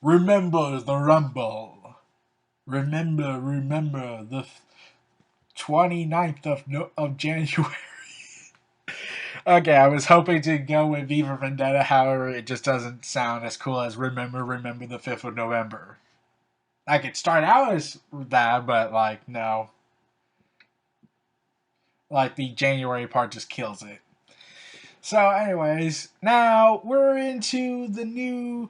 Remember the Rumble. Remember the 29th of January. Okay, I was hoping to go with Viva Vendetta, however, it just doesn't sound as cool as remember the 5th of November. I could start out as that, but, like, no. Like, the January part just kills it. So, anyways, now we're into the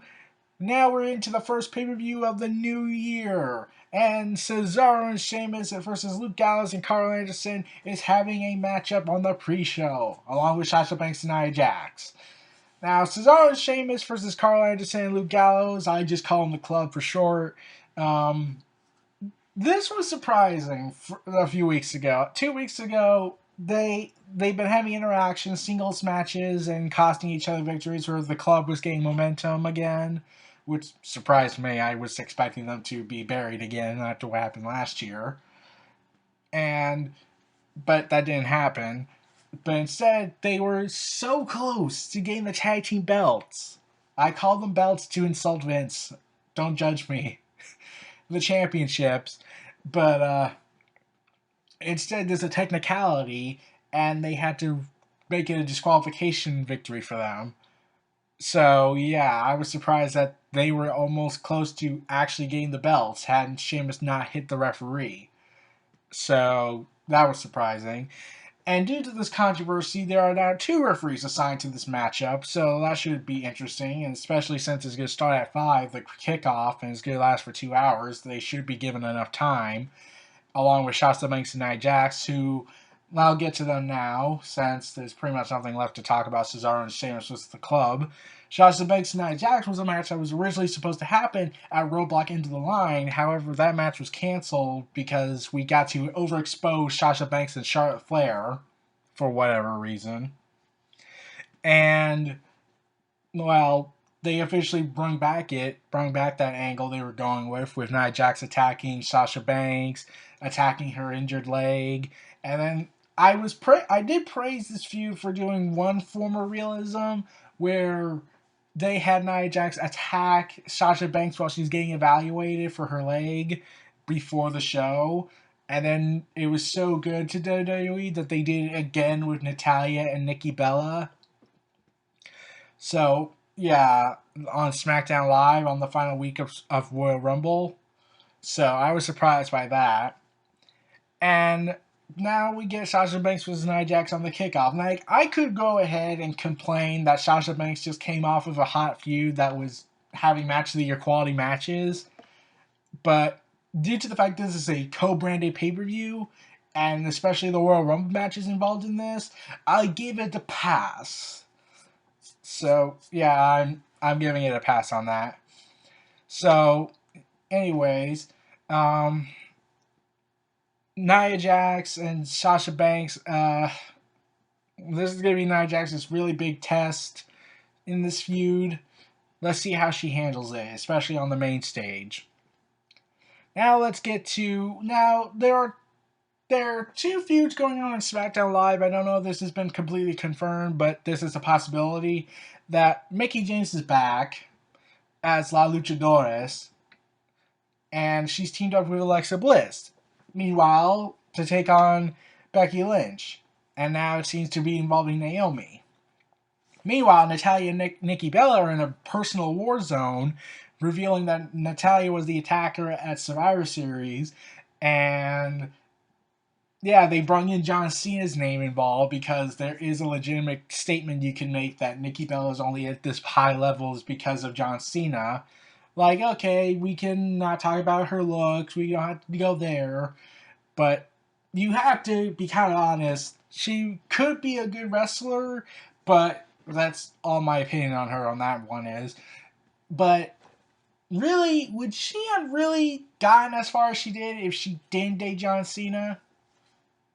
first pay-per-view of the new year. And Cesaro and Sheamus versus Luke Gallows and Carl Anderson is having a matchup on the pre-show, along with Sasha Banks and Nia Jax. Now, Cesaro and Sheamus versus Carl Anderson and Luke Gallows, I just call them the club for short. This was surprising a few weeks ago. 2 weeks ago, they've been having interactions, singles matches, and costing each other victories where the club was gaining momentum again, which surprised me. I was expecting them to be buried again after what happened last year. But that didn't happen. But instead, they were so close to getting the tag team belts. I call them belts to insult Vince. Don't judge me. The championships. But instead, there's a technicality, and they had to make it a disqualification victory for them. So, yeah, I was surprised that they were almost close to actually getting the belts had Sheamus not hit the referee. So, that was surprising. And due to this controversy, there are now 2 referees assigned to this matchup, so that should be interesting, and especially since it's going to start at 5, the kickoff, and it's going to last for 2 hours, they should be given enough time, along with Shasta Banks and Nia Jax, who I'll get to them now, since there's pretty much nothing left to talk about Cesaro and Sheamus with the club. Shasta Banks and Nia Jax was a match that was originally supposed to happen at Roadblock Into the Line. However, that match was canceled because we got to overexpose Sasha Banks and Charlotte Flair for whatever reason. And, well, they officially brought back that angle they were going with Nia Jax attacking Sasha Banks, attacking her injured leg, and then I did praise this feud for doing one form of realism where they had Nia Jax attack Sasha Banks while she's getting evaluated for her leg before the show. And then it was so good to WWE that they did it again with Natalya and Nikki Bella. So, yeah, on SmackDown Live on the final week of Royal Rumble. So, I was surprised by that. And now we get Sasha Banks versus Nia Jax on the kickoff. Like, I could go ahead and complain that Sasha Banks just came off of a hot feud that was having match of the year quality matches, but due to the fact this is a co-branded pay-per-view, and especially the Royal Rumble matches involved in this, I give it a pass. So yeah, I'm giving it a pass on that. So, anyways, Nia Jax and Sasha Banks. This is gonna be Nia Jax's really big test in this feud. Let's see how she handles it, especially on the main stage. Now let's get to there are 2 feuds going on SmackDown Live. I don't know if this has been completely confirmed, but this is a possibility that Mickie James is back as La Luchadores, and she's teamed up with Alexa Bliss. Meanwhile, to take on Becky Lynch, and now it seems to be involving Naomi. Meanwhile, Natalya and Nikki Bella are in a personal war zone, revealing that Natalya was the attacker at Survivor Series, and yeah, they brought in John Cena's name involved because there is a legitimate statement you can make that Nikki Bella is only at this high levels because of John Cena. Like, okay, we can not talk about her looks, we don't have to go there, but you have to be kind of honest. She could be a good wrestler, but that's all my opinion on her on that one is. But really, would she have really gotten as far as she did if she didn't date John Cena?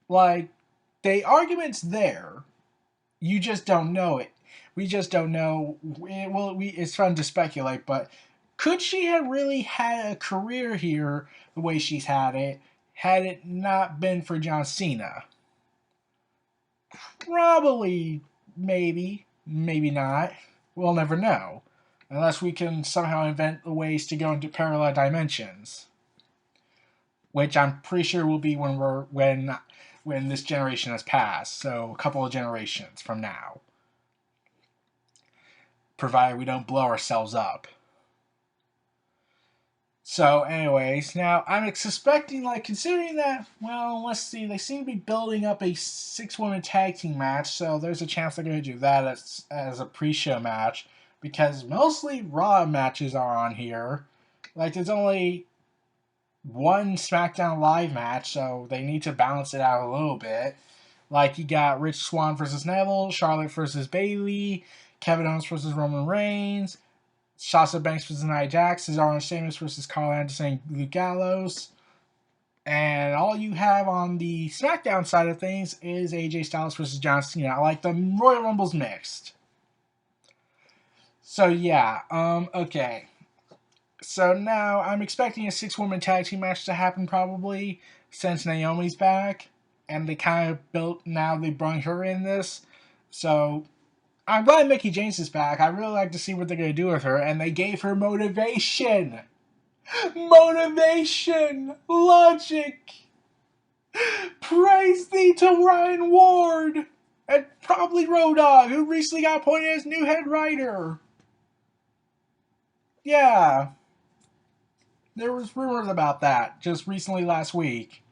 Like, the argument's there. You just don't know it. We just don't know. It's fun to speculate, but could she have really had a career here the way she's had it not been for John Cena? Probably, maybe not. We'll never know. unless we can somehow invent ways to go into parallel dimensions, which I'm pretty sure will be when this generation has passed, so a couple of generations from now, provided we don't blow ourselves up. So, anyways, now I'm suspecting, like, considering that, well, let's see, they seem to be building up a 6-woman tag team match, so there's a chance they're going to do that as a pre-show match, because mostly Raw matches are on here. Like, there's only one SmackDown Live match, so they need to balance it out a little bit. Like, you got Rich Swann versus Neville, Charlotte versus Bayley, Kevin Owens versus Roman Reigns, Sasha Banks versus Nia Jax, Cesaro and Sheamus versus Carl Anderson and Luke Gallows. And all you have on the SmackDown side of things is AJ Styles versus John Cena. I like the Royal Rumble's mixed. So yeah, okay. So now I'm expecting a 6-woman tag team match to happen probably, since Naomi's back. And they kind of they brought her in this. So I'm glad Mickie James is back. I really like to see what they're going to do with her. And they gave her motivation. Motivation. Logic. Praise thee to Ryan Ward. And probably Road Dogg, who recently got appointed as new head writer. Yeah. There was rumors about that just recently last week.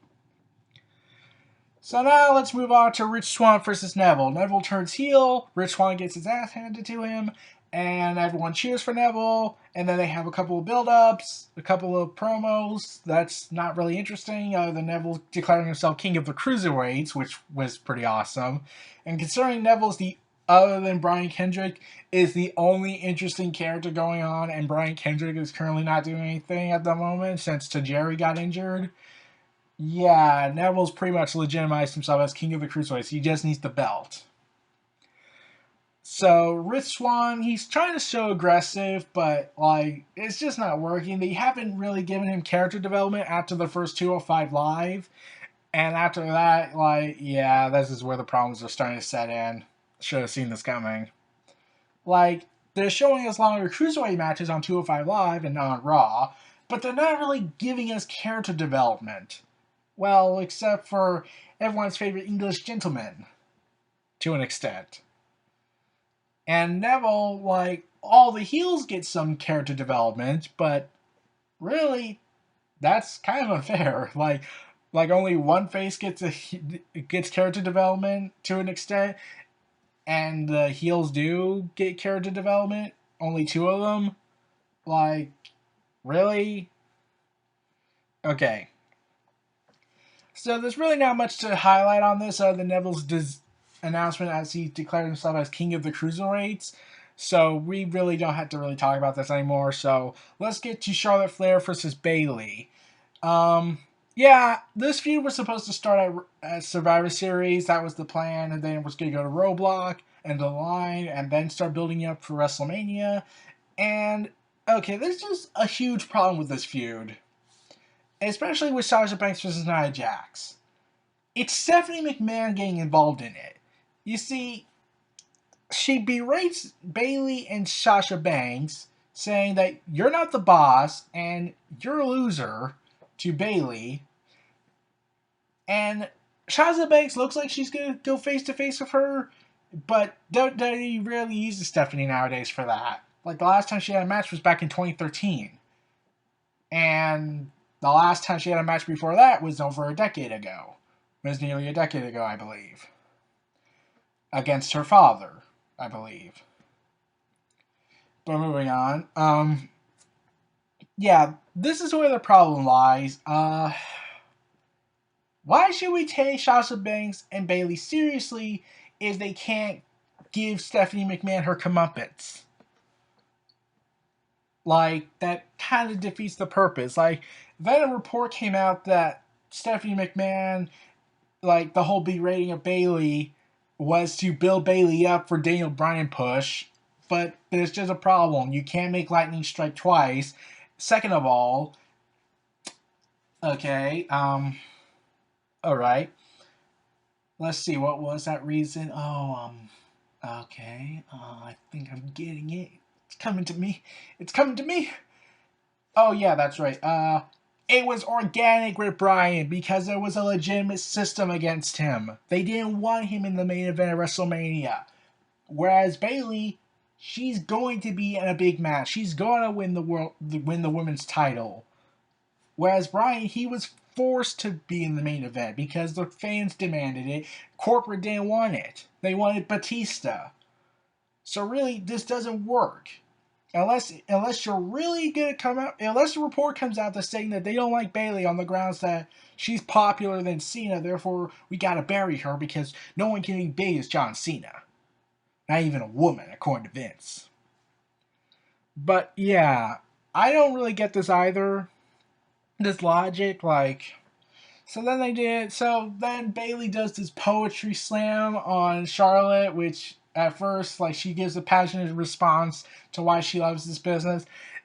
So now let's move on to Rich Swann versus Neville. Neville turns heel, Rich Swann gets his ass handed to him, and everyone cheers for Neville, and then they have a couple of build-ups, a couple of promos. That's not really interesting, other than Neville declaring himself king of the cruiserweights, which was pretty awesome. And considering Neville's other than Brian Kendrick, is the only interesting character going on, and Brian Kendrick is currently not doing anything at the moment since Tajiri got injured. Yeah, Neville's pretty much legitimized himself as king of the cruiserweights. He just needs the belt. So Rich Swann, he's trying to show aggressive, but like it's just not working. They haven't really given him character development after the first 205 Live, and after that, like yeah, this is where the problems are starting to set in. Should have seen this coming. Like they're showing us longer cruiserweight matches on 205 Live and not on Raw, but they're not really giving us character development. Well, except for everyone's favorite English gentleman, to an extent. And Neville, like, all the heels get some character development, but really, that's kind of unfair. Like only one face gets character development to an extent, and the heels do get character development. Only 2 of them. Like, really? Okay. So there's really not much to highlight on this other than Neville's announcement as he declared himself as king of the cruiserweights. So we really don't have to really talk about this anymore. So let's get to Charlotte Flair versus Bayley. Yeah, this feud was supposed to start at Survivor Series. That was the plan, and then it was going to go to Roadblock and the line, and then start building up for WrestleMania. And okay, there's just a huge problem with this feud, especially with Sasha Banks versus Nia Jax. It's Stephanie McMahon getting involved in it. You see, she berates Bayley and Sasha Banks, saying that you're not the boss and you're a loser to Bayley. And Sasha Banks looks like she's going to go face to face with her, but WWE rarely uses Stephanie nowadays for that. Like the last time she had a match was back in 2013. And the last time she had a match before that was over a decade ago. It was nearly a decade ago, I believe. Against her father, I believe. But moving on. Yeah, this is where the problem lies. Why should we take Sasha Banks and Bayley seriously if they can't give Stephanie McMahon her comeuppance? Like, that kind of defeats the purpose. Like, then a report came out that Stephanie McMahon, like, the whole berating of Bayley was to build Bayley up for Daniel Bryan push, but there's just a problem. You can't make lightning strike twice. Second of all, okay, alright. Let's see, what was that reason? Oh, okay, I think I'm getting it. It's coming to me. It's coming to me. Oh yeah, that's right. It was organic with Bryan because there was a legitimate system against him. They didn't want him in the main event of WrestleMania. Whereas Bayley, she's going to be in a big match. She's going to win the women's title. Whereas Bryan, he was forced to be in the main event because the fans demanded it. Corporate didn't want it. They wanted Batista. So really, this doesn't work. Unless you're really gonna come out, unless the report comes out that's saying that they don't like Bayley on the grounds that she's popular than Cena, therefore we gotta bury her because no one can be big as John Cena. Not even a woman, according to Vince. But yeah, I don't really get this either. This logic, like, so then Bayley does this poetry slam on Charlotte, which at first, like, she gives a passionate response to why she loves this business,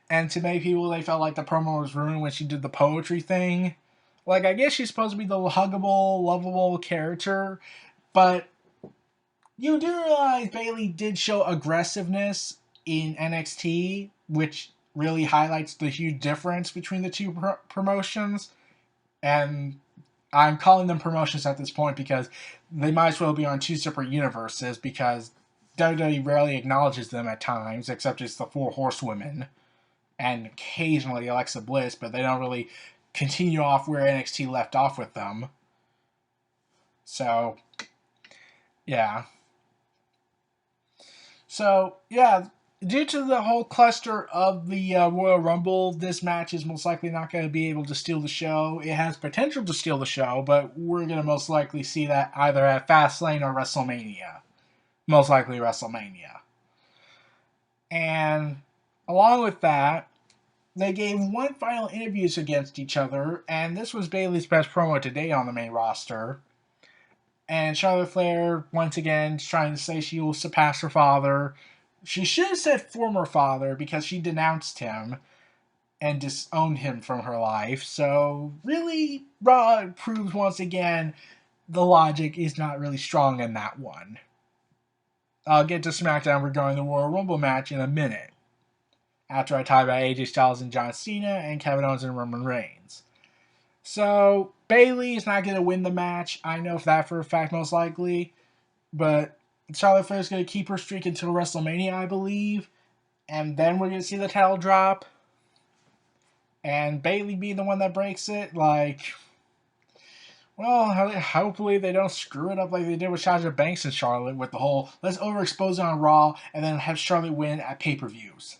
and to many people they felt like the promo was ruined when she did the poetry thing. Like, I guess she's supposed to be the huggable, lovable character, but you do realize Bayley did show aggressiveness in NXT, which really highlights the huge difference between the two promotions. And I'm calling them promotions at this point because they might as well be on two separate universes because WWE rarely acknowledges them at times, except it's the Four Horsewomen and occasionally Alexa Bliss, but they don't really continue off where NXT left off with them. So, yeah. So, yeah, due to the whole cluster of the Royal Rumble, this match is most likely not going to be able to steal the show. It has potential to steal the show, but we're going to most likely see that either at Fastlane or WrestleMania. Most likely WrestleMania. And along with that, they gave one final interviews against each other, and this was Bayley's best promo to date on the main roster. And Charlotte Flair, once again, is trying to say she will surpass her father. She should have said former father because she denounced him and disowned him from her life. So, really, Raw proves once again the logic is not really strong in that one. I'll get to SmackDown regarding the Royal Rumble match in a minute, after I talk about AJ Styles and John Cena and Kevin Owens and Roman Reigns. So, Bayley is not going to win the match. I know that for a fact, most likely. But Charlotte Flair is going to keep her streak until WrestleMania, I believe. And then we're going to see the title drop. And Bayley being the one that breaks it. Like, well, hopefully they don't screw it up like they did with Sasha Banks and Charlotte with the whole, let's overexpose it on Raw and then have Charlotte win at pay-per-views.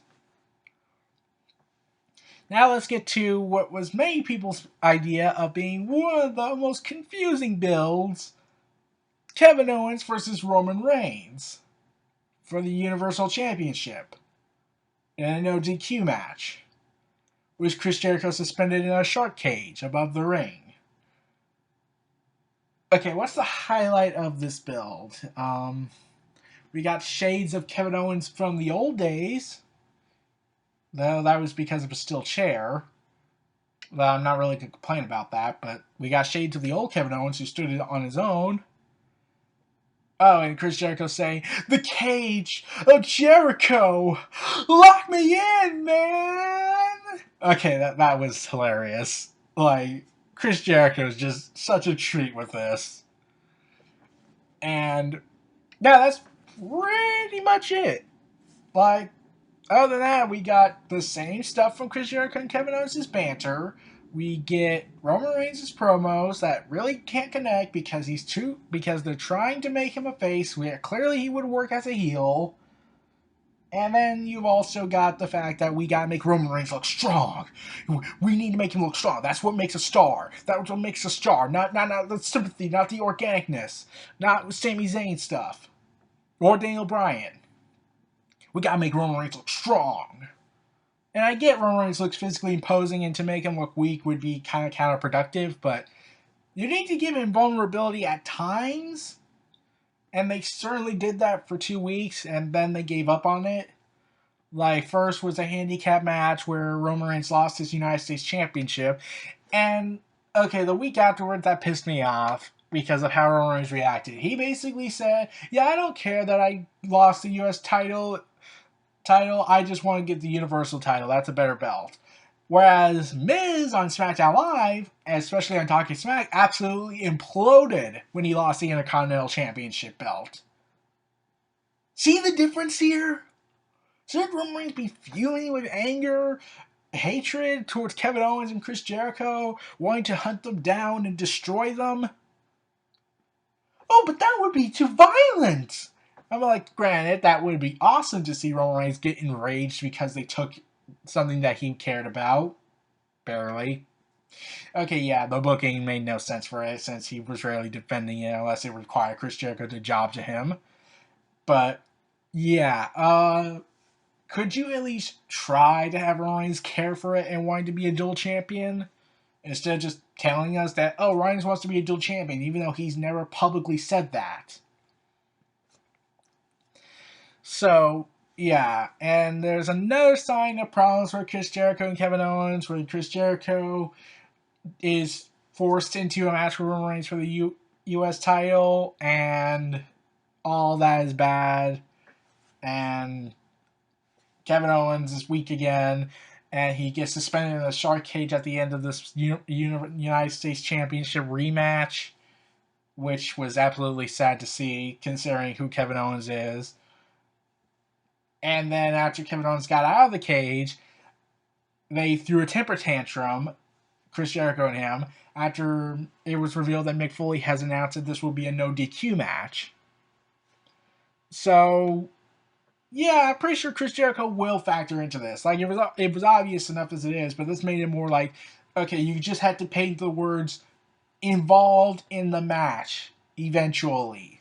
Now let's get to what was many people's idea of being one of the most confusing builds. Kevin Owens versus Roman Reigns for the Universal Championship in a no DQ match, with Chris Jericho suspended in a shark cage above the ring. Okay, what's the highlight of this build? We got shades of Kevin Owens from the old days, though that was because of a steel chair. Well, I'm not really going to complain about that, but we got shades of the old Kevin Owens who stood on his own. Oh, and Chris Jericho saying, "The cage of Jericho! Lock me in, man!" Okay, that was hilarious. Like, Chris Jericho is just such a treat with this. And, yeah, that's pretty much it. Like, other than that, we got the same stuff from Chris Jericho and Kevin Owens' banter. We get Roman Reigns' promos that really can't connect because they're trying to make him a face where clearly he would work as a heel. And then you've also got the fact that we gotta make Roman Reigns look strong. We need to make him look strong. That's what makes a star. That's what makes a star. Not the sympathy, not the organicness, not Sami Zayn stuff. Or Daniel Bryan. We gotta make Roman Reigns look strong. And I get Roman Reigns looks physically imposing, and to make him look weak would be kind of counterproductive, but you need to give him vulnerability at times. And they certainly did that for 2 weeks, and then they gave up on it. Like, first was a handicap match where Roman Reigns lost his United States Championship. And, okay, the week afterwards, that pissed me off because of how Roman Reigns reacted. He basically said, yeah, I don't care that I lost the U.S. title title. I just want to get the Universal title. That's a better belt. Whereas Miz on SmackDown Live, especially on Talking Smack, absolutely imploded when he lost the Intercontinental Championship belt. See the difference here? Should Roman Reigns be fuming with anger, hatred towards Kevin Owens and Chris Jericho, wanting to hunt them down and destroy them? Oh, but that would be too violent! I'm like, granted, that would be awesome to see Roman Reigns get enraged because they took something that he cared about. Barely. Okay, yeah, the booking made no sense for it since he was rarely defending it unless it required Chris Jericho to job to him. But, yeah, could you at least try to have Roman Reigns care for it and wanting to be a dual champion? Instead of just telling us that, oh, Reigns wants to be a dual champion, even though he's never publicly said that. So, yeah, and there's another sign of problems for Chris Jericho and Kevin Owens, where Chris Jericho is forced into a match with Roman Reigns for the U.S. title, and all that is bad, and Kevin Owens is weak again, and he gets suspended in a shark cage at the end of this United States Championship rematch, which was absolutely sad to see, considering who Kevin Owens is. And then after Kevin Owens got out of the cage, they threw a temper tantrum, Chris Jericho and him, after it was revealed that Mick Foley has announced that this will be a no DQ match. So, yeah, I'm pretty sure Chris Jericho will factor into this. Like, it was obvious enough as it is, but this made it more like, okay, you just had to paint the words involved in the match eventually.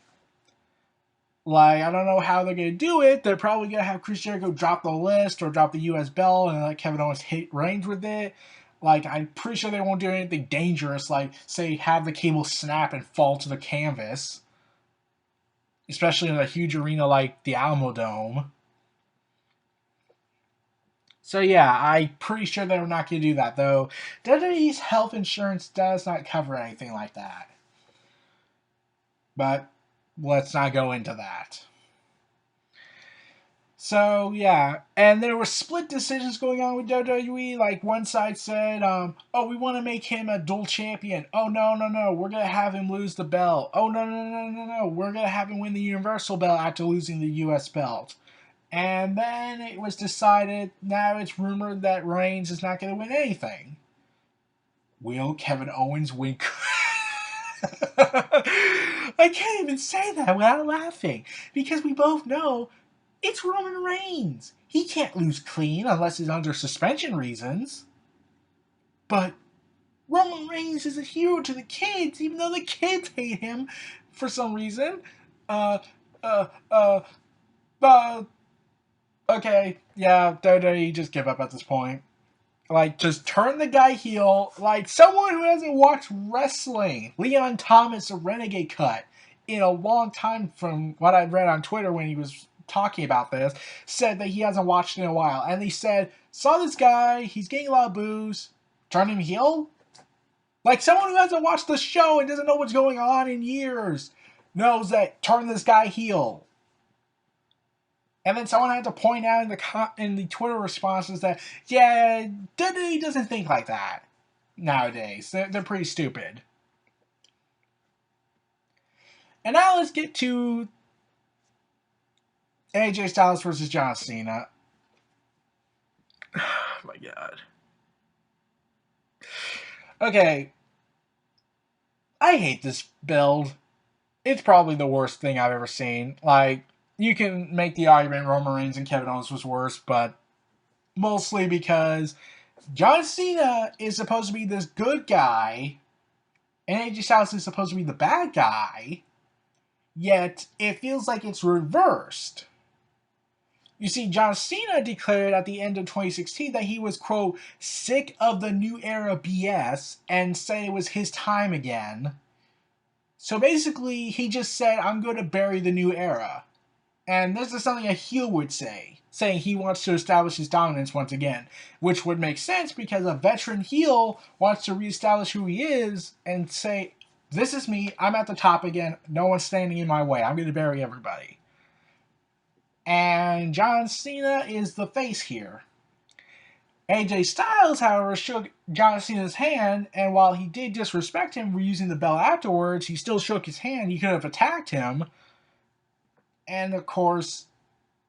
Like, I don't know how they're going to do it. They're probably going to have Chris Jericho drop the list or drop the U.S. belt and let Kevin Owens hit Reigns with it. Like, I'm pretty sure they won't do anything dangerous, like, say, have the cable snap and fall to the canvas. Especially in a huge arena like the Alamo Dome. So yeah, I'm pretty sure they're not going to do that, though WWE's health insurance does not cover anything like that. But let's not go into that. So yeah, and there were split decisions going on with WWE. Like one side said, "Oh, we want to make him a dual champion." Oh no, we're gonna have him lose the belt. Oh no, we're gonna have him win the Universal belt after losing the U.S. belt. And then it was decided. Now it's rumored that Reigns is not gonna win anything. Will Kevin Owens win? I can't even say that without laughing because we both know. It's Roman Reigns. He can't lose clean unless it's under suspension reasons. But Roman Reigns is a hero to the kids, even though the kids hate him for some reason. Okay, yeah, WWE just give up at this point. Like, just turn the guy heel. Like, someone who hasn't watched wrestling. Leon Thomas, a Renegade Cut, in a long time from what I read on Twitter when he was talking about this, said that he hasn't watched in a while. And he said, saw this guy, he's getting a lot of boos, turn him heel? Like, someone who hasn't watched the show and doesn't know what's going on in years knows that turn this guy heel. And then someone had to point out in the Twitter responses that, yeah, WWE doesn't think like that nowadays. They're pretty stupid. And now let's get to AJ Styles versus John Cena. Oh my god. Okay. I hate this build. It's probably the worst thing I've ever seen. Like, you can make the argument Roman Reigns and Kevin Owens was worse, but mostly because John Cena is supposed to be this good guy, and AJ Styles is supposed to be the bad guy, yet it feels like it's reversed. You see, John Cena declared at the end of 2016 that he was, quote, sick of the new era BS and said it was his time again. So basically, he just said, I'm going to bury the new era. And this is something a heel would say, saying he wants to establish his dominance once again, which would make sense because a veteran heel wants to reestablish who he is and say, this is me, I'm at the top again, no one's standing in my way, I'm going to bury everybody. And John Cena is the face here. AJ Styles, however, shook John Cena's hand, and while he did disrespect him for using the belt afterwards, he still shook his hand. He could have attacked him. And of course,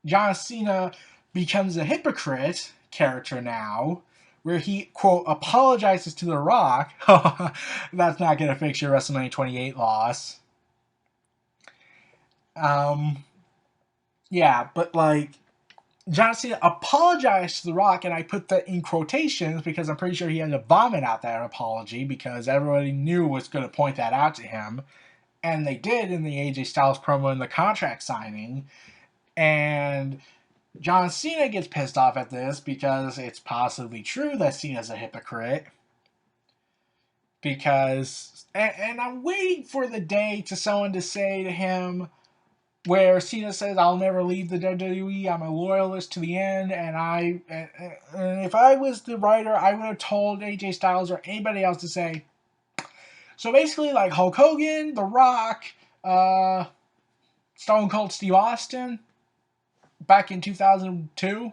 John Cena becomes a hypocrite character now, where he, quote, apologizes to The Rock. That's not going to fix your WrestleMania 28 loss. Yeah, but like, John Cena apologized to The Rock, and I put that in quotations because I'm pretty sure he had to vomit out that apology because everybody knew was going to point that out to him. And they did in the AJ Styles promo in the contract signing. And John Cena gets pissed off at this because it's possibly true that Cena's a hypocrite. Because, and I'm waiting for the day to someone to say to him, where Cena says, "I'll never leave the WWE. I'm a loyalist to the end." And if I was the writer, I would have told AJ Styles or anybody else to say. So basically, like Hulk Hogan, The Rock, Stone Cold Steve Austin, back in 2002,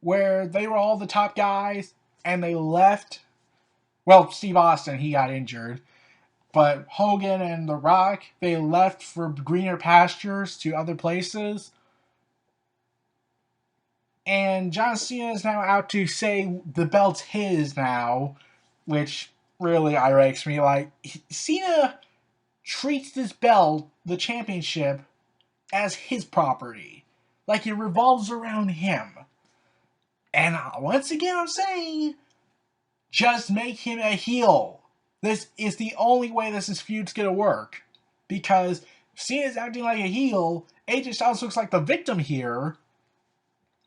where they were all the top guys and they left. Well, Steve Austin, he got injured. But Hogan and The Rock, they left for greener pastures to other places. And John Cena is now out to say the belt's his now, which really irks me. Like, Cena treats this belt, the championship, as his property. Like it revolves around him. And once again, I'm saying, just make him a heel. This is the only way this feud's gonna work. Because Cena's acting like a heel, AJ Styles looks like the victim here.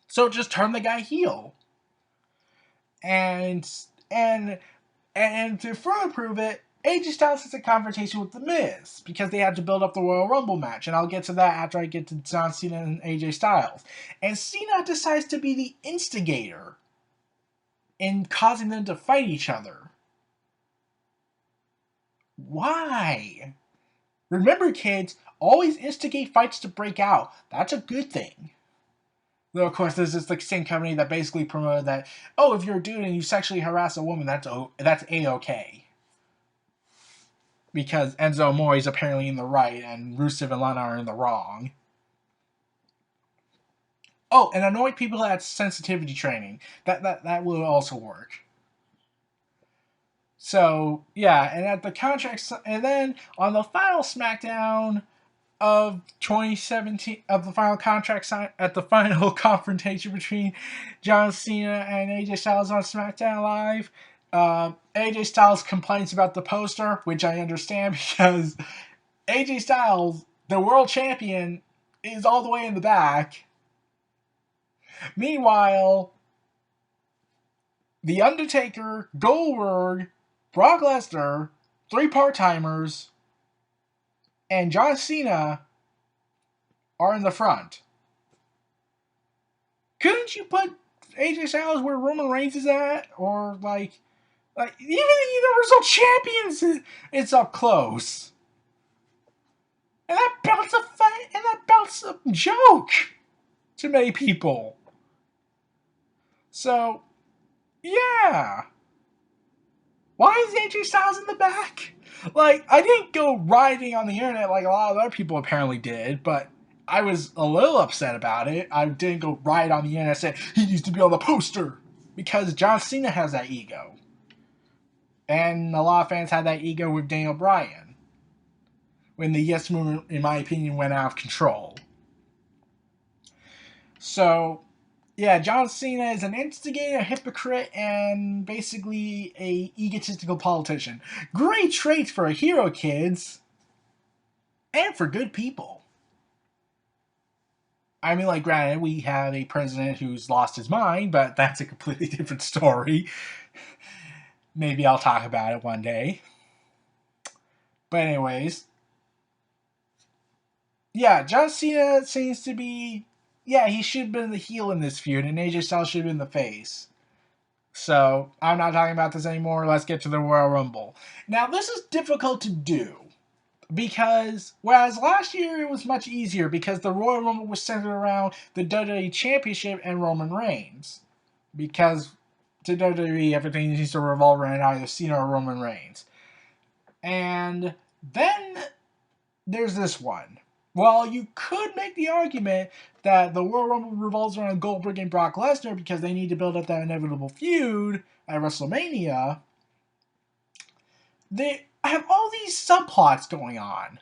So just turn the guy heel. And to further prove it, AJ Styles has a confrontation with The Miz because they had to build up the Royal Rumble match, and I'll get to that after I get to John Cena and AJ Styles. And Cena decides to be the instigator in causing them to fight each other. Why? Remember, kids, always instigate fights to break out. That's a good thing. Though, of course, this is the same company that basically promoted that, oh, if you're a dude and you sexually harass a woman, that's A-okay. Because Enzo Amore is apparently in the right and Rusev and Lana are in the wrong. Oh, and annoy people that sensitivity training. That will also work. So, yeah, and at the contract, and then on the final SmackDown of 2017, of the final contract sign, at the final confrontation between John Cena and AJ Styles on SmackDown Live, AJ Styles complains about the poster, which I understand because AJ Styles, the world champion, is all the way in the back. Meanwhile, The Undertaker, Goldberg, Brock Lesnar, 3 part-timers, and John Cena are in the front. Couldn't you put AJ Styles where Roman Reigns is at? Or, like even the Universal Champions, it's up close. And that belt's a joke to many people. So, yeah. Why is AJ Styles in the back? Like, I didn't go rioting on the internet like a lot of other people apparently did, but I was a little upset about it. I didn't go riot on the internet and say, he needs to be on the poster. Because John Cena has that ego. And a lot of fans had that ego with Daniel Bryan. When the Yes Movement, in my opinion, went out of control. So, yeah, John Cena is an instigator, a hypocrite, and basically a egotistical politician. Great traits for a hero, kids. And for good people. I mean, like, granted, we have a president who's lost his mind, but that's a completely different story. Maybe I'll talk about it one day. But anyways. Yeah, John Cena seems to be... Yeah, he should have been the heel in this feud, and AJ Styles should have been the face. So, I'm not talking about this anymore. Let's get to the Royal Rumble. Now, this is difficult to do Because whereas last year it was much easier because the Royal Rumble was centered around the WWE Championship and Roman Reigns. Because to WWE everything needs to revolve around either Cena or Roman Reigns. And then there's this one. Well, you could make the argument that the Royal Rumble revolves around Goldberg and Brock Lesnar because they need to build up that inevitable feud at WrestleMania. They have all these subplots going on.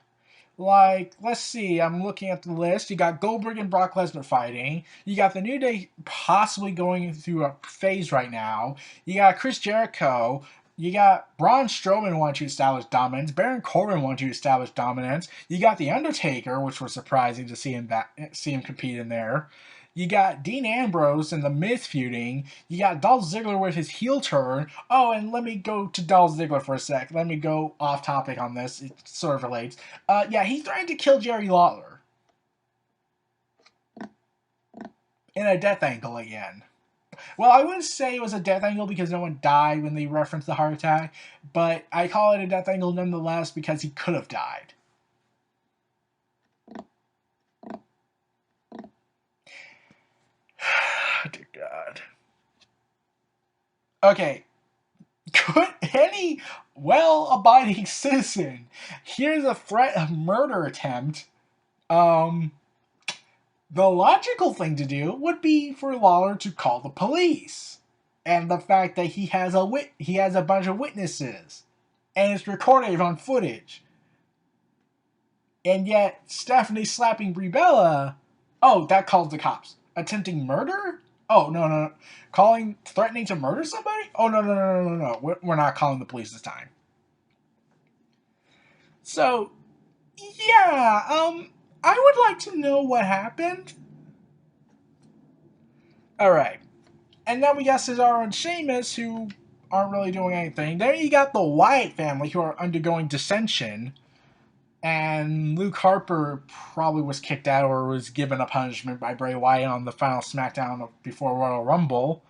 Like, let's see, I'm looking at the list. You got Goldberg and Brock Lesnar fighting. You got the New Day possibly going through a phase right now. You got Chris Jericho. You got Braun Strowman wanting to establish dominance. Baron Corbin wanting to establish dominance. You got The Undertaker, which was surprising to see him compete in there. You got Dean Ambrose and The Miz feuding. You got Dolph Ziggler with his heel turn. Oh, and let me go to Dolph Ziggler for a sec. Let me go off topic on this. It sort of relates. Yeah, he threatened to kill Jerry Lawler. In a death angle again. Well, I wouldn't say it was a death angle because no one died when they referenced the heart attack, but I call it a death angle nonetheless because he could have died. Dear God. Okay. Could any well-abiding citizen hear the threat of murder attempt? The logical thing to do would be for Lawler to call the police. And the fact that he has a bunch of witnesses. And it's recorded on footage. And yet, Stephanie slapping Brie Bella, oh, that calls the cops. Attempting murder? Oh, no. Threatening to murder somebody? Oh, no. We're not calling the police this time. So, yeah, I would like to know what happened. Alright. And then we got Cesaro and Sheamus, who aren't really doing anything. Then you got the Wyatt family, who are undergoing dissension. And Luke Harper probably was kicked out or was given a punishment by Bray Wyatt on the final SmackDown before Royal Rumble.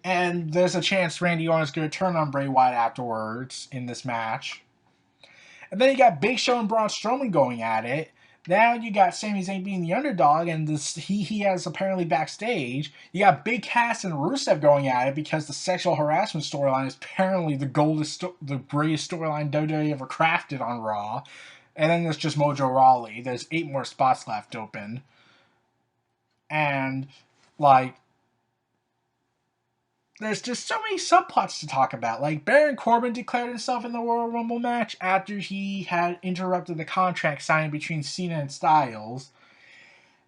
And there's a chance Randy Orton's going to turn on Bray Wyatt afterwards in this match. And then you got Big Show and Braun Strowman going at it. Now you got Sami Zayn being the underdog, and he has apparently backstage. You got Big Cass and Rusev going at it because the sexual harassment storyline is apparently the greatest storyline WWE ever crafted on Raw. And then there's just Mojo Rawley. There's 8 more spots left open. And, there's just so many subplots to talk about. Like, Baron Corbin declared himself in the Royal Rumble match after he had interrupted the contract signing between Cena and Styles.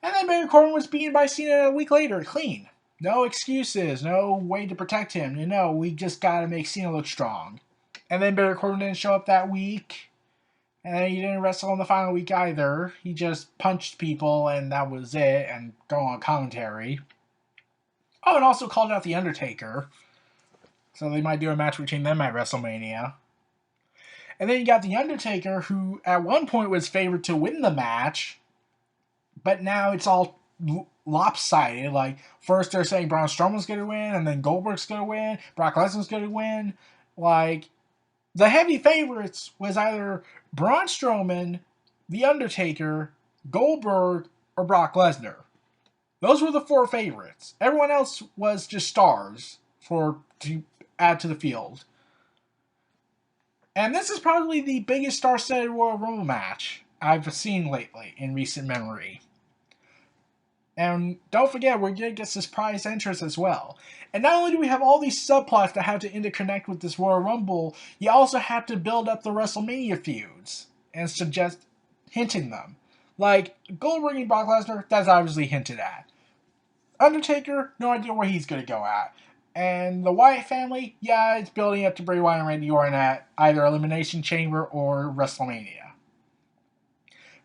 And then Baron Corbin was beaten by Cena a week later, clean. No excuses, no way to protect him. We just gotta make Cena look strong. And then Baron Corbin didn't show up that week. And then he didn't wrestle on the final week either. He just punched people and that was it, and go on commentary. Oh, and also called out The Undertaker. So they might do a match between them at WrestleMania. And then you got The Undertaker, who at one point was favored to win the match, but now it's all lopsided. Like, first they're saying Braun Strowman's going to win, and then Goldberg's going to win, Brock Lesnar's going to win. Like, the heavy favorites was either Braun Strowman, The Undertaker, Goldberg, or Brock Lesnar. Those were the 4 favorites. Everyone else was just stars to add to the field. And this is probably the biggest star-studded Royal Rumble match I've seen lately in recent memory. And don't forget, we're going to get surprise entrance as well. And not only do we have all these subplots that have to interconnect with this Royal Rumble, you also have to build up the WrestleMania feuds and hinting them. Like, Goldberg and Brock Lesnar, that's obviously hinted at. Undertaker, no idea where he's going to go at. And the Wyatt family, yeah, it's building up to Bray Wyatt and Randy Orton at either Elimination Chamber or WrestleMania.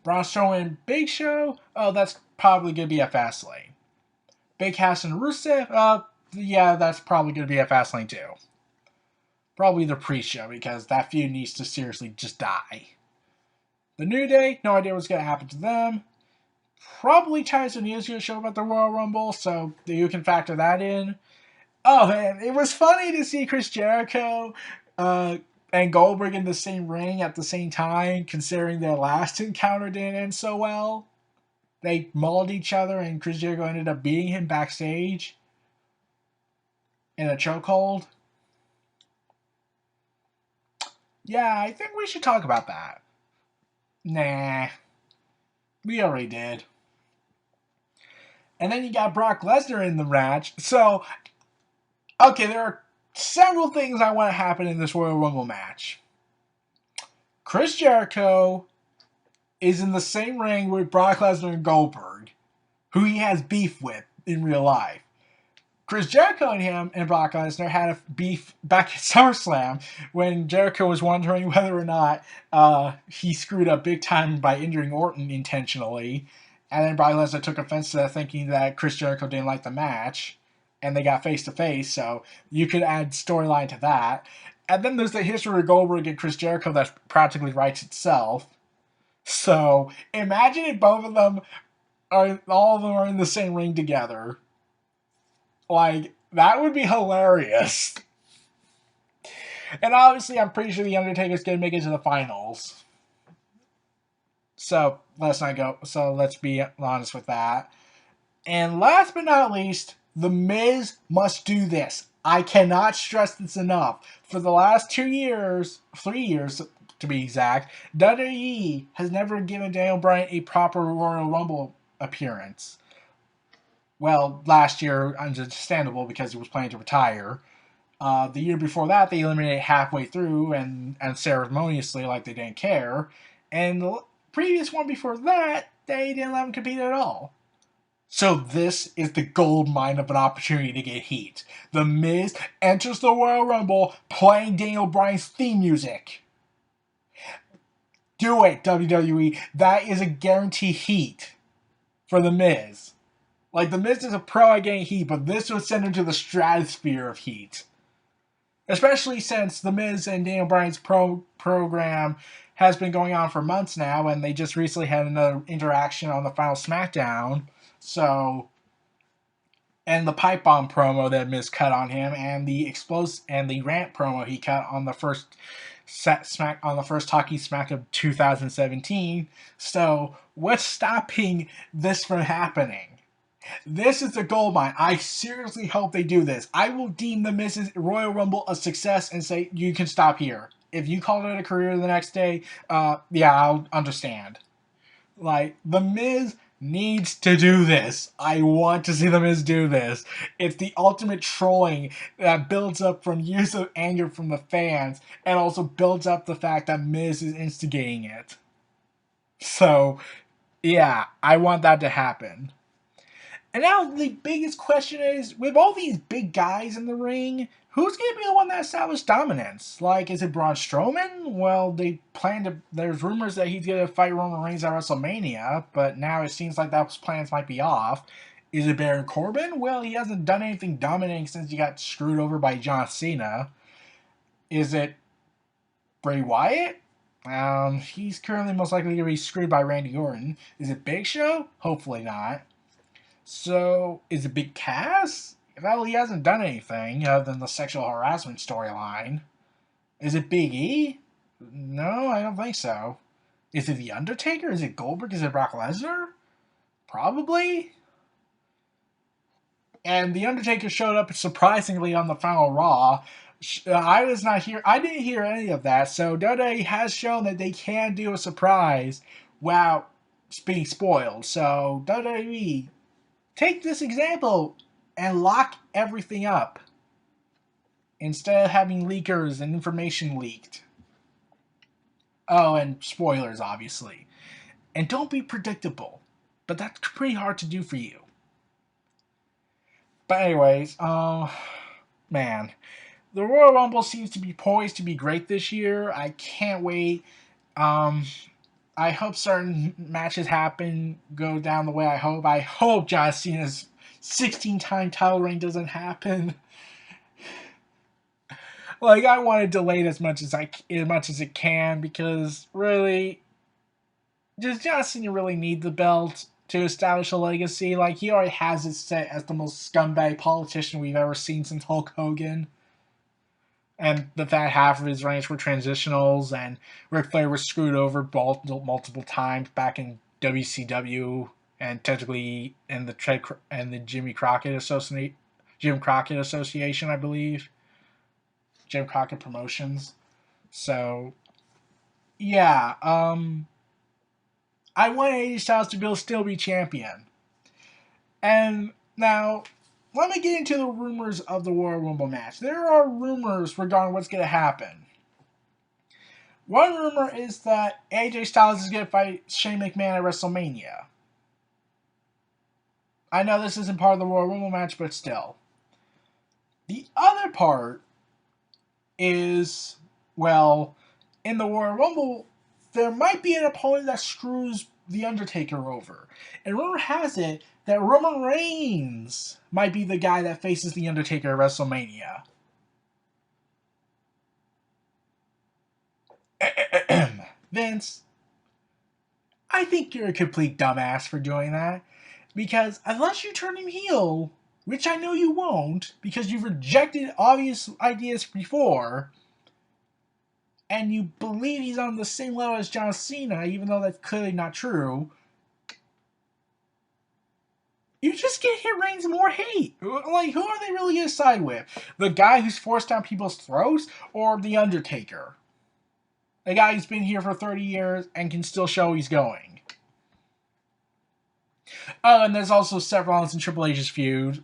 Braun Strowman and Big Show, oh, that's probably going to be at Fastlane. Big Cass and Rusev, yeah, that's probably going to be at Fastlane too. Probably the pre-show, because that feud needs to seriously just die. The New Day, no idea what's going to happen to them. Probably Tyson News going to show up at the Royal Rumble, so you can factor that in. Oh man, it was funny to see Chris Jericho and and Goldberg in the same ring at the same time, considering their last encounter didn't end so well. They mauled each other, and Chris Jericho ended up beating him backstage in a chokehold. Yeah, I think we should talk about that. Nah, we already did. And then you got Brock Lesnar in the match. So, okay, there are several things I want to happen in this Royal Rumble match. Chris Jericho is in the same ring with Brock Lesnar and Goldberg, who he has beef with in real life. Chris Jericho and him and Brock Lesnar had a beef back at SummerSlam when Jericho was wondering whether or not he screwed up big time by injuring Orton intentionally. And then Brock Lesnar took offense to that, thinking that Chris Jericho didn't like the match. And they got face to face, so you could add storyline to that. And then there's the history of Goldberg and Chris Jericho that practically writes itself. So imagine if both of them all of them are in the same ring together. Like, that would be hilarious. And obviously, I'm pretty sure The Undertaker's going to make it to the finals. So, let's not go. So, let's be honest with that. And last but not least, The Miz must do this. I cannot stress this enough. For the last 3 years to be exact, WWE has never given Daniel Bryan a proper Royal Rumble appearance. Well, last year, understandable because he was planning to retire. The year before that, they eliminated halfway through and ceremoniously, like they didn't care. And the previous one before that, they didn't let him compete at all. So this is the gold mine of an opportunity to get heat. The Miz enters the Royal Rumble playing Daniel Bryan's theme music. Do it, WWE. That is a guarantee heat for The Miz. Like, The Miz is a pro at getting heat, but this would send him to the stratosphere of heat. Especially since The Miz and Daniel Bryan's program has been going on for months now, and they just recently had another interaction on the final SmackDown. So, and the pipe bomb promo that Miz cut on him, and the rant promo he cut on the first Talking Smack of 2017. So, what's stopping this from happening? This is the gold mine. I seriously hope they do this. I will deem the Miz's Royal Rumble a success and say, you can stop here. If you call it a career the next day, yeah, I'll understand. Like, the Miz needs to do this. I want to see the Miz do this. It's the ultimate trolling that builds up from years of anger from the fans and also builds up the fact that Miz is instigating it. So, yeah, I want that to happen. And now the biggest question is, with all these big guys in the ring, who's going to be the one that established dominance? Like, is it Braun Strowman? Well, there's rumors that he's going to fight Roman Reigns at WrestleMania, but now it seems like those plans might be off. Is it Baron Corbin? Well, he hasn't done anything dominating since he got screwed over by John Cena. Is it Bray Wyatt? He's currently most likely going to be screwed by Randy Orton. Is it Big Show? Hopefully not. So, is it Big Cass? Well, he hasn't done anything other than the sexual harassment storyline. Is it Big E? No, I don't think so. Is it The Undertaker? Is it Goldberg? Is it Brock Lesnar? Probably. And The Undertaker showed up surprisingly on the final Raw. I was not here. I didn't hear any of that. So WWE has shown that they can do a surprise without being spoiled. So WWE, take this example and lock everything up instead of having leakers and information leaked. Oh, and spoilers, obviously. And don't be predictable. But that's pretty hard to do for you. But anyways, man. The Royal Rumble seems to be poised to be great this year. I can't wait. I hope certain matches go down the way I hope. I hope John Cena's 16-time title reign doesn't happen. Like, I want to delay it as much as it can, because really, does John Cena really need the belt to establish a legacy? Like, he already has it set as the most scumbag politician we've ever seen since Hulk Hogan. and that half of his reigns were transitionals, and Ric Flair was screwed over multiple times back in WCW, and technically in the Jim Crockett Association, I believe, Jim Crockett Promotions. So yeah, I want AJ Styles to still be champion, and now let me get into the rumors of the Royal Rumble match. There are rumors regarding what's going to happen. One rumor is that AJ Styles is going to fight Shane McMahon at WrestleMania. I know this isn't part of the Royal Rumble match, but still. The other part is, well, in the Royal Rumble, there might be an opponent that screws The Undertaker over. And rumor has it that Roman Reigns might be the guy that faces The Undertaker at WrestleMania. Vince, I think you're a complete dumbass for doing that. Because unless you turn him heel, which I know you won't, because you've rejected obvious ideas before, and you believe he's on the same level as John Cena, even though that's clearly not true, you just get hit Reigns more hate. Like, who are they really going to side with? The guy who's forced down people's throats, or The Undertaker? The guy who's been here for 30 years and can still show he's going. Oh, and there's also Seth Rollins and Triple H's feud.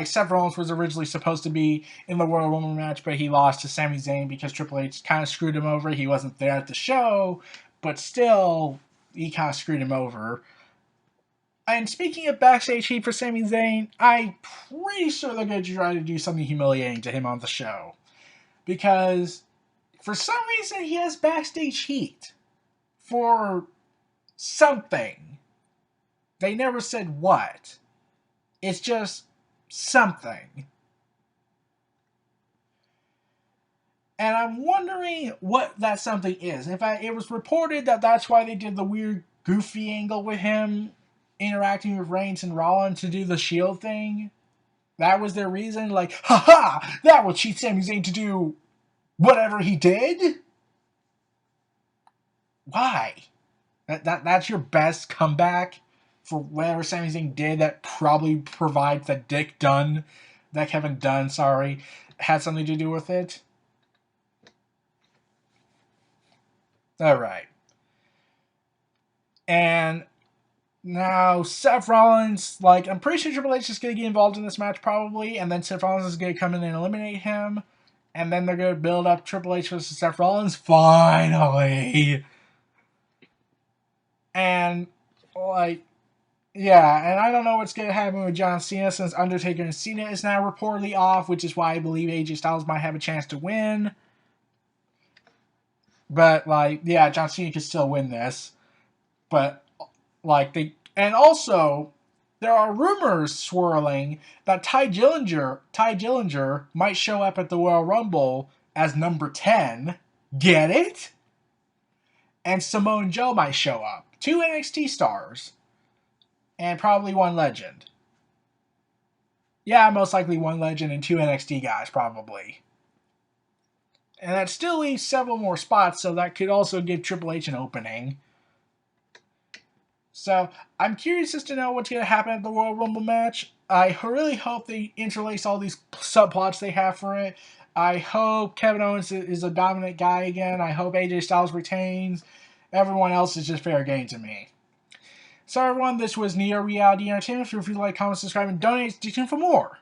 Seth Rollins was originally supposed to be in the Royal Rumble match, but he lost to Sami Zayn because Triple H kind of screwed him over. He wasn't there at the show, but still, he kind of screwed him over. And speaking of backstage heat for Sami Zayn, I'm pretty sure they're going to try to do something humiliating to him on the show. Because, for some reason, he has backstage heat. For something. They never said what. It's just something. And I'm wondering what that something is. In fact, it was reported that that's why they did the weird, goofy angle with him interacting with Reigns and Rollins to do the Shield thing. That was their reason. Like, haha, that will cheat Sami Zayn to do whatever he did? Why? That's your best comeback for whatever Sami Zayn did that probably provides that Kevin Dunn, had something to do with it? Alright. And now Seth Rollins, I'm pretty sure Triple H is going to get involved in this match probably, and then Seth Rollins is going to come in and eliminate him, and then they're going to build up Triple H versus Seth Rollins, finally! And, yeah, and I don't know what's going to happen with John Cena since Undertaker and Cena is now reportedly off, which is why I believe AJ Styles might have a chance to win. But, yeah, John Cena could still win this. But, and also, there are rumors swirling that Ty Dillinger might show up at the Royal Rumble as number 10. Get it? And Samoa Joe might show up. 2 NXT stars. And probably 1 legend. Yeah, most likely 1 legend and 2 NXT guys, probably. And that still leaves several more spots, so that could also give Triple H an opening. So, I'm curious as to know what's going to happen at the Royal Rumble match. I really hope they interlace all these subplots they have for it. I hope Kevin Owens is a dominant guy again. I hope AJ Styles retains. Everyone else is just fair game to me. So everyone, this was Neo Reality Entertainment. Feel free to like, comment, subscribe, and donate. Stay tuned for more.